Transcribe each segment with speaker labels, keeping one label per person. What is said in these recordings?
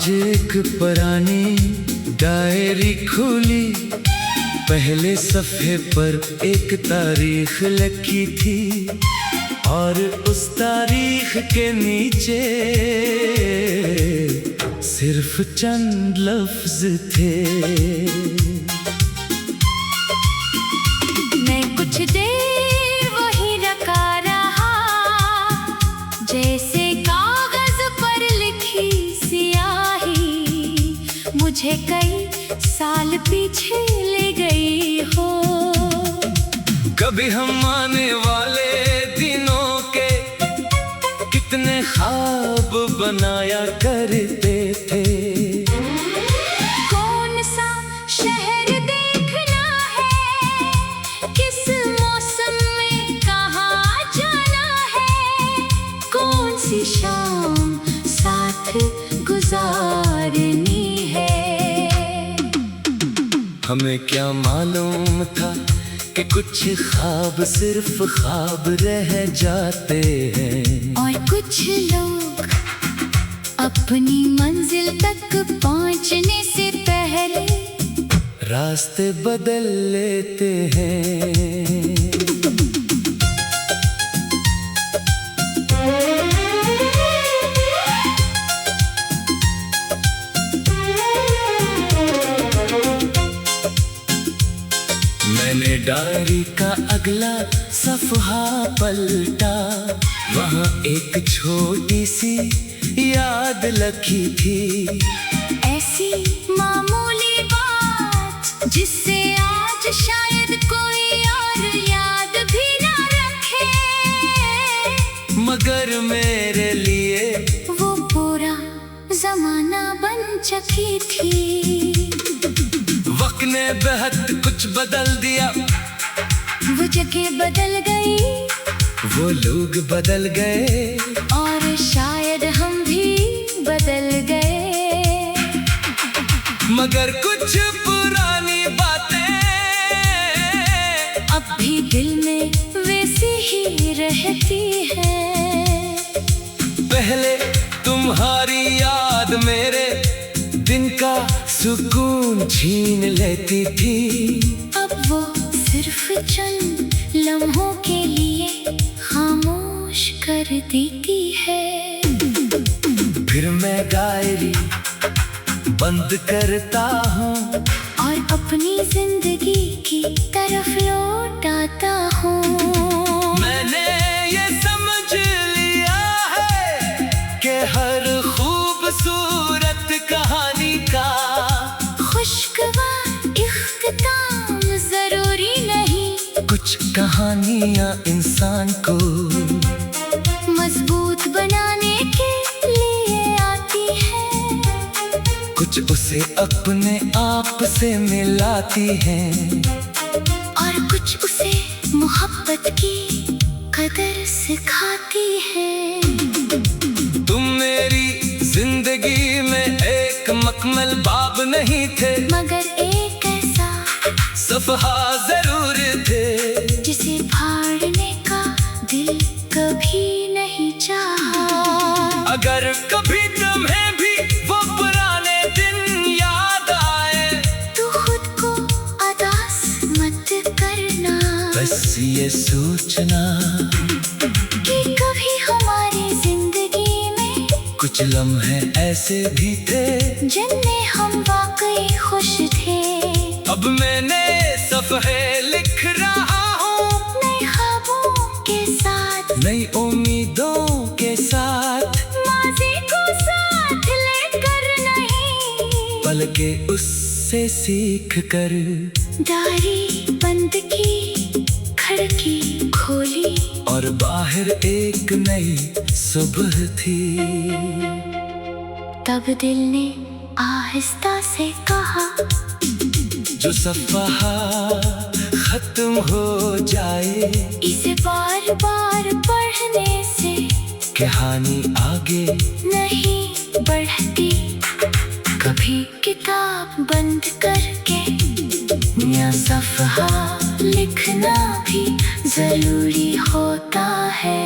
Speaker 1: आज एक पुरानी डायरी खोली, पहले सफ़े पर एक तारीख लिखी थी और उस तारीख के नीचे सिर्फ चंद लफ्ज थे।
Speaker 2: मैं कुछ देर वही रखा रहा, जैसे कागज पर लिखी स्याही मुझे कई साल पीछे ले गई हो।
Speaker 1: कभी हम आने वाले दिनों के कितने ख्वाब बनाया करते थे।
Speaker 2: कौन सा शहर देखना है, किस मौसम में कहाँ जाना है, कौन सी शाम साथ गुजारनी है।
Speaker 1: हमें क्या मालूम था कि कुछ ख्वाब सिर्फ ख्वाब रह जाते हैं
Speaker 2: और कुछ लोग अपनी मंजिल तक पहुंचने से पहले
Speaker 1: रास्ते बदल लेते हैं। मैंने डायरी का अगला सफ़हा पलटा, वहाँ एक छोटी सी याद लिखी थी।
Speaker 2: ऐसी मामूली बात जिससे आज शायद कोई और याद भी ना रखे,
Speaker 1: मगर मेरे लिए
Speaker 2: वो पूरा जमाना बन चुकी थी।
Speaker 1: वक्त ने बेहद कुछ बदल दिया,
Speaker 2: वो जगह बदल गई,
Speaker 1: वो लोग बदल गए
Speaker 2: और शायद हम भी बदल गए।
Speaker 1: मगर कुछ पुरानी बातें
Speaker 2: अब भी दिल में वैसी ही रहती है।
Speaker 1: पहले तुम्हारी याद मेरे दिन का सुकून छीन लेती थी,
Speaker 2: अब वो सिर्फ चंद लम्हों के लिए खामोश कर देती है।
Speaker 1: फिर मैं डायरी बंद करता हूँ
Speaker 2: और अपनी जिंदगी की तरफ लौट आता हूँ।
Speaker 1: मैंने ये समझ लिया है कि हर खूबसूरत कहानी का
Speaker 2: खुशगवार इख्तिताम जरूरी नहीं,
Speaker 1: कुछ कहानियाँ इंसान को
Speaker 2: मजबूत बनाने के लिए आती है,
Speaker 1: कुछ उसे अपने आप से मिलाती हैं
Speaker 2: और कुछ उसे मोहब्बत की कदर सिखाती है।
Speaker 1: तुम मेरी जिंदगी में एक मकमल बाब नहीं थे,
Speaker 2: मगर एक ऐसा
Speaker 1: सफ़हा जरूर थे
Speaker 2: जिसे फाड़ने का दिल कभी नहीं चाहा।
Speaker 1: अगर कभी तुम्हें भी वो पुराने दिन याद आए
Speaker 2: तो खुद को उदास मत करना,
Speaker 1: बस ये सोचना
Speaker 2: कि कभी हमारी जिंदगी में
Speaker 1: कुछ लम्हे ऐसे भी थे
Speaker 2: जिनमें हम वाकई खुश थे।
Speaker 1: अब मैंने सफ़हे लिख रहा हूँ
Speaker 2: नए ख्वाबों के साथ,
Speaker 1: नई उम्मीदों के साथ,
Speaker 2: माज़ी को साथ लेकर नहीं,
Speaker 1: बल्कि उससे सीख कर।
Speaker 2: डायरी बंद की, खिड़की खोली
Speaker 1: और बाहर एक नई सुबह थी।
Speaker 2: तब दिल ने आहिस्ता से कहा,
Speaker 1: जो सफ़हा खत्म हो जाए,
Speaker 2: इसे बार बार पढ़ने से
Speaker 1: कहानी आगे
Speaker 2: नहीं बढ़ती। कभी किताब बंद करके नया सफ़हा लिखना भी जरूरी होता है।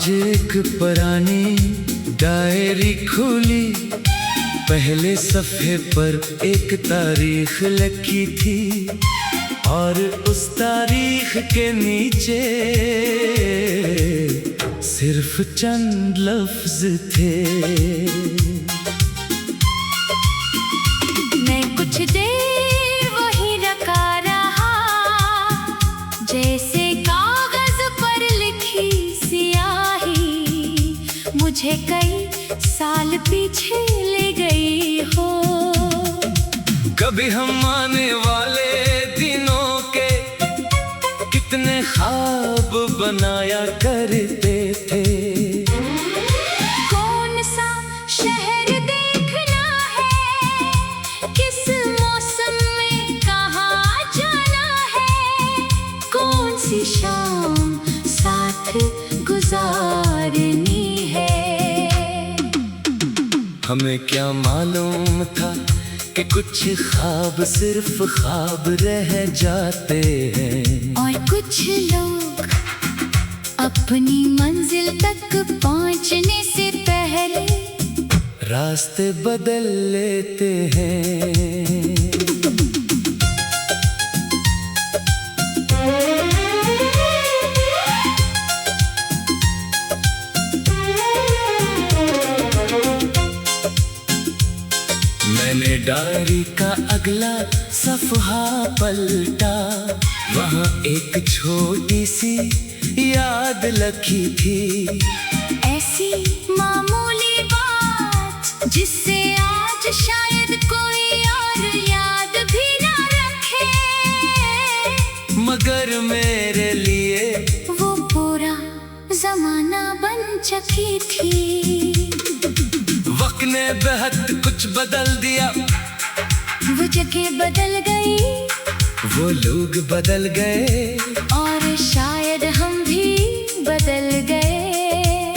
Speaker 1: आज एक पुरानी डायरी खोली, पहले सफ़े पर एक तारीख लिखी थी और उस तारीख के नीचे सिर्फ चंद लफ्ज थे।
Speaker 2: मैं कुछ देर वही रखा रहा, जैसे कागज पर लिखी स्याही मुझे कई साल पीछे ले गई हो।
Speaker 1: कभी हम आने वाले दिनों के कितने ख्वाब बनाया करते थे।
Speaker 2: कौन सा शहर देखना है, किस मौसम में कहाँ जाना है, कौन सी शाम साथ गुजारनी है।
Speaker 1: हमें क्या मालूम था कि कुछ ख्वाब सिर्फ ख्वाब रह जाते हैं
Speaker 2: और कुछ लोग अपनी मंजिल तक पहुंचने से पहले
Speaker 1: रास्ते बदल लेते हैं। मैंने डायरी का अगला सफ़हा पलटा, वहाँ एक छोटी सी याद लिखी थी।
Speaker 2: ऐसी मामूली बात जिससे आज शायद कोई और याद भी ना रखे,
Speaker 1: मगर मेरे लिए
Speaker 2: वो पूरा जमाना बन चुकी थी।
Speaker 1: वक्त ने बेहद कुछ बदल दिया,
Speaker 2: वो जगह बदल गई,
Speaker 1: वो लोग बदल गए
Speaker 2: और शायद हम भी बदल गए,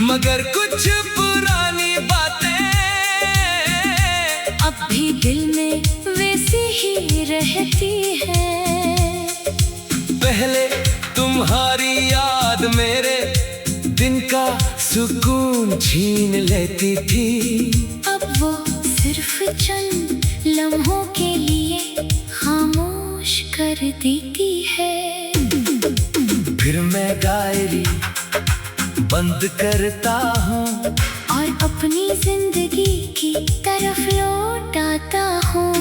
Speaker 1: मगर कुछ पुरानी बातें
Speaker 2: अब भी दिल में वैसी ही रहती है।
Speaker 1: पहले तुम्हारी याद मेरे दिन का सुकून छीन लेती थी,
Speaker 2: अब वो सिर्फ चंद लम्हों के लिए खामोश कर देती है।
Speaker 1: फिर मैं डायरी बंद करता हूँ
Speaker 2: और अपनी जिंदगी की तरफ लौट आता हूँ।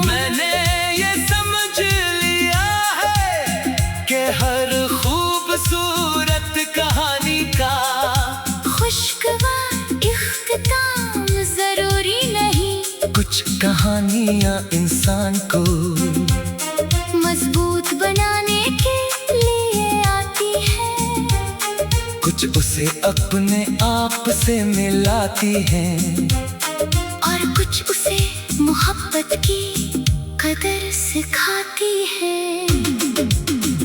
Speaker 1: मैंने ये समझ लिया है कि हर खूबसूरत कहानी का
Speaker 2: खुशगवार इख्तिताम जरूरी नहीं,
Speaker 1: कुछ कहानियाँ इंसान को
Speaker 2: मजबूत बनाने के लिए आती है,
Speaker 1: कुछ उसे अपने आप से मिलाती हैं
Speaker 2: और कुछ उसे मोहब्बत की कदर सिखाती है।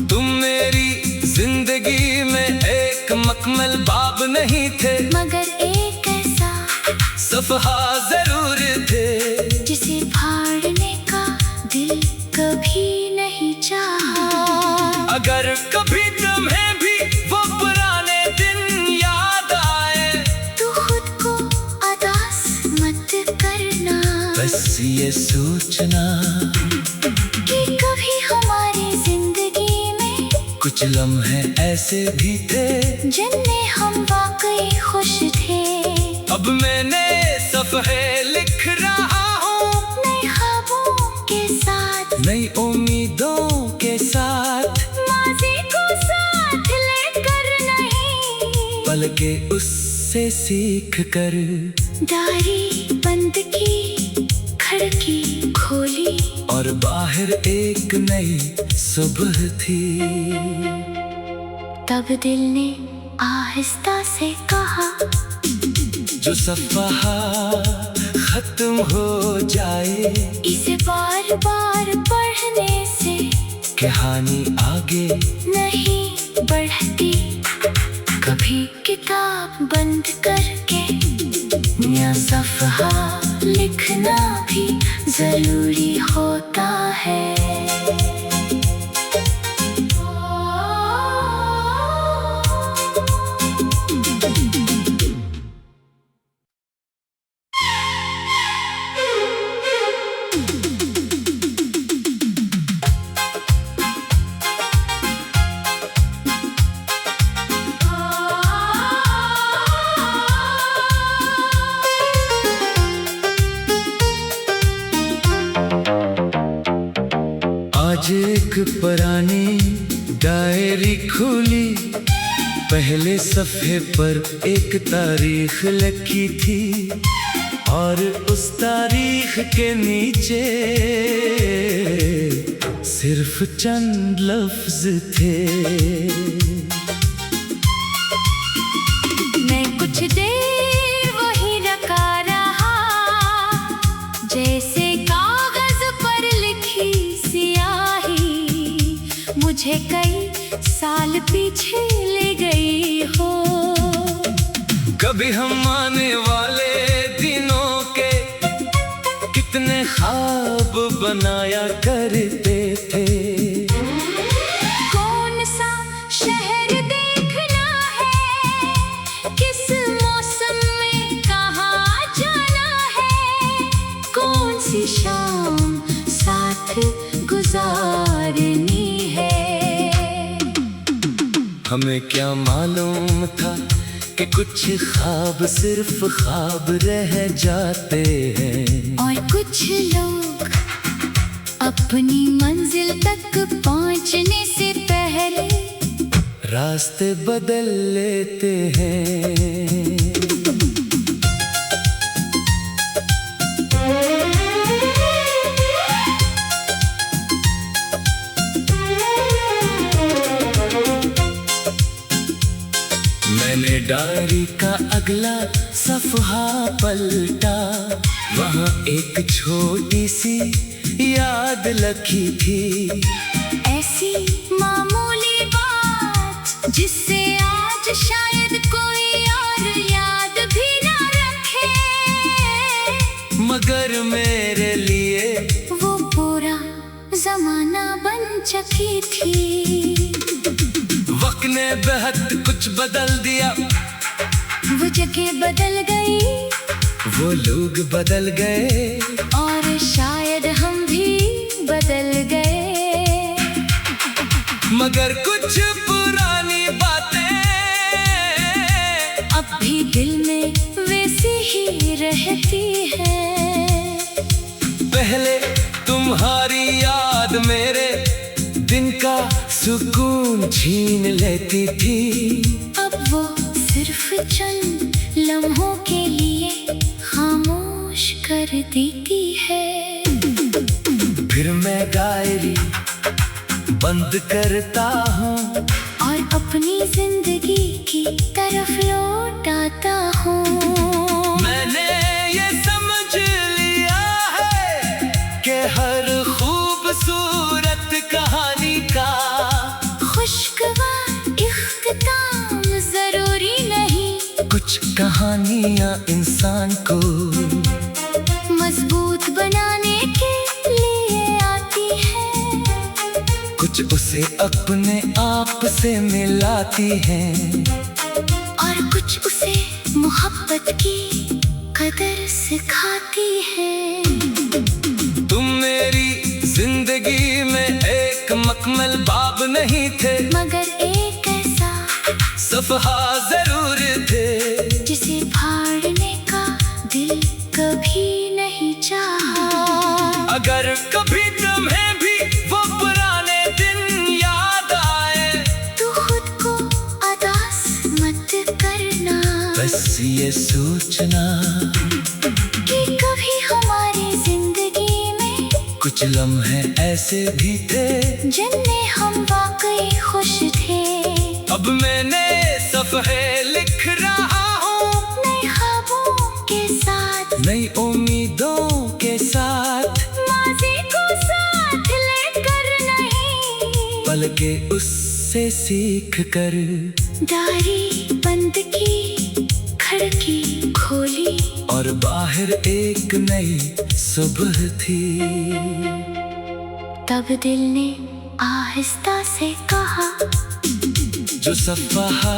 Speaker 1: तुम मेरी जिंदगी में एक मकमल बाब नहीं थे,
Speaker 2: मगर एक ऐसा
Speaker 1: सफ़हा जरूर थे
Speaker 2: जिसे फाड़ने का दिल कभी नहीं चाहा।
Speaker 1: अगर कभी तुम्हें भी वो पुराने दिन याद आए
Speaker 2: तो खुद को उदास मत करना,
Speaker 1: बस ये सोचना
Speaker 2: कि कभी हमारी जिंदगी में
Speaker 1: कुछ लम्हे ऐसे भी थे
Speaker 2: जिनमें हम वाकई खुश थे।
Speaker 1: अब मैंने सफ़हे लिख रहा हूँ
Speaker 2: नए ख्वाबों के साथ,
Speaker 1: नई उम्मीदों के साथ,
Speaker 2: माज़ी को साथ लेकर नहीं,
Speaker 1: बल्कि उससे सीख कर।
Speaker 2: डायरी बंद की, खिड़की खोली
Speaker 1: और बाहर एक नई सुबह थी।
Speaker 2: तब दिल ने आहिस्ता से कहा,
Speaker 1: जो सफ़हा खत्म हो जाए,
Speaker 2: इसे बार बार पढ़ने से
Speaker 1: कहानी आगे
Speaker 2: नहीं बढ़ती। कभी किताब बंद करके नया सफ़हा लिखना भी जरूरी होता है।
Speaker 1: पुरानी डायरी खोली, पहले सफ़े पर एक तारीख लिखी थी और उस तारीख के नीचे सिर्फ चंद लफ्ज थे।
Speaker 2: मैं कुछ देर वही रखा रहा, जैसे कागज पर लिखी स्याही मुझे कई साल पीछे ले गई हो।
Speaker 1: कभी हम आने वाले दिनों के कितने ख्वाब बनाया करते थे।
Speaker 2: कौन सा शहर देखना है, किस मौसम में कहाँ जाना है, कौन सी शाम साथ गुजारनी है।
Speaker 1: हमें क्या मालूम था कि कुछ ख्वाब सिर्फ ख्वाब रह जाते हैं
Speaker 2: और कुछ लोग अपनी मंजिल तक पहुंचने से पहले
Speaker 1: रास्ते बदल लेते हैं। मैंने डायरी का अगला सफ़हा पलटा, वहाँ एक छोटी सी याद लिखी थी।
Speaker 2: ऐसी मामूली बात जिससे आज शायद कोई और याद भी ना रखे,
Speaker 1: मगर मेरे लिए
Speaker 2: वो पूरा जमाना बन चुकी थी।
Speaker 1: वक्त ने बेहद कुछ बदल दिया,
Speaker 2: वो जगह बदल गई,
Speaker 1: वो लोग बदल गए
Speaker 2: और शायद हम भी बदल गए,
Speaker 1: मगर कुछ पुरानी बातें
Speaker 2: अब भी दिल में वैसी ही रहती है।
Speaker 1: पहले तुम्हारी याद मेरे दिन का सुकून छीन लेती थी,
Speaker 2: अब वो सिर्फ चंद लम्हों के लिए खामोश कर देती है।
Speaker 1: फिर मैं डायरी बंद करता हूँ
Speaker 2: और अपनी जिंदगी की तरफ लौट आता हूँ।
Speaker 1: मैंने ये समझ लिया है कि हर खूबसूरत कहानी का
Speaker 2: खुशगवार इख्तिताम जरूरी नहीं,
Speaker 1: कुछ कहानियाँ इंसान को
Speaker 2: मजबूत बनाने के लिए आती है,
Speaker 1: कुछ उसे अपने आप से मिलाती हैं
Speaker 2: और कुछ उसे मोहब्बत की कदर सिखाती है।
Speaker 1: तुम मेरी जिंदगी में एक मकमल बाब नहीं थे,
Speaker 2: मगर एक ऐसा
Speaker 1: सफ़हा जरूर थे
Speaker 2: जिसे फाड़ने का दिल कभी नहीं चाहा।
Speaker 1: अगर कभी तुम्हें भी वो पुराने दिन याद आए
Speaker 2: तो खुद को उदास मत करना,
Speaker 1: बस ये सोचना
Speaker 2: कि कभी हमारी जिंदगी में
Speaker 1: कुछ लम्हे ऐसे भी थे
Speaker 2: जिनमें हम वाकई खुश थे।
Speaker 1: अब मैंने सफ़हे लिख रहा हूँ
Speaker 2: नए ख्वाबों के साथ,
Speaker 1: नई उम्मीदों के साथ,
Speaker 2: माज़ी को साथ लेकर नहीं,
Speaker 1: बल्कि उससे सीख कर।
Speaker 2: डायरी बंद की, खिड़की खोली
Speaker 1: और बाहर एक नई सुबह थी।
Speaker 2: तब दिल ने आहिस्ता से कहा,
Speaker 1: जो सफ़हा